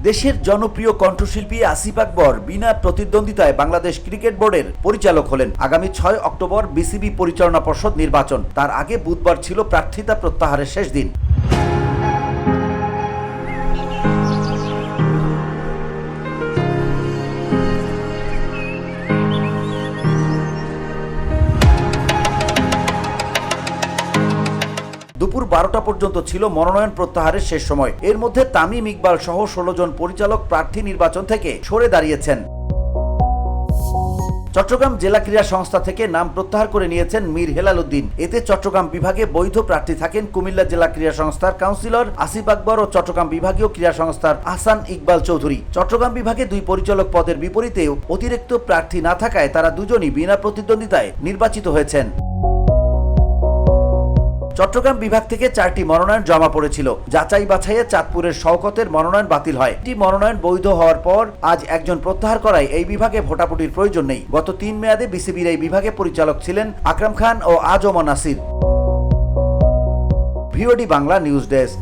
দেশের জনপ্রিয় কণ্ঠশিল্পী আসিফ আকবর বিনা প্রতিদ্বন্দ্বিতায় বাংলাদেশ ক্রিকেট বোর্ডের পরিচালক হলেন। আগামী 6 অক্টোবর বিসিবি পরিচালনা পর্ষদ নির্বাচন। তার আগে বুধবার ছিল প্রার্থিতা প্রত্যাহারের শেষ দিন। দুপুর 12টা পর্যন্ত ছিল মনোনয়ন প্রত্যাহারের শেষ সময়। এর মধ্যে তামিম ইকবাল সহ 16 জন পরিচালক প্রার্থী নির্বাচন থেকে সরে দাঁড়িয়েছেন। চট্টগ্রাম জেলা ক্রীড়া সংস্থা থেকে নাম প্রত্যাহার করে নিয়েছেন মীর হেলাল উদ্দিন। এতে চট্টগ্রাম বিভাগে বৈধ প্রার্থী থাকেন কুমিল্লা জেলা ক্রীড়া সংস্থার কাউন্সিলর আসিফ আকবর ও চট্টগ্রাম বিভাগীয় ক্রীড়া সংস্থার আহসান ইকবাল চৌধুরী। চট্টগ্রাম বিভাগে 2 পরিচালক পদের বিপরীতে অতিরিক্ত প্রার্থী না থাকায় তারা দুজনই বিনা প্রতিদ্বন্দ্বিতায় নির্বাচিত হয়েছেন। চট্টগ্রাম বিভাগ থেকে 4টি মনোনয়ন জমা পড়েছিল। যাচাই বাছাইয়ে চাঁদপুরের শওকতের মনোনয়ন বাতিল হয়। এটি মনোনয়ন বৈধ হওয়ার পর আজ একজন প্রত্যাহার করায় এই বিভাগে ভোটাভুটির প্রয়োজন নেই। গত 3 মেয়াদে বিসিবির এই বিভাগে পরিচালক ছিলেন আকরাম খান ও Azam Nasir. VOD Bangla news desk.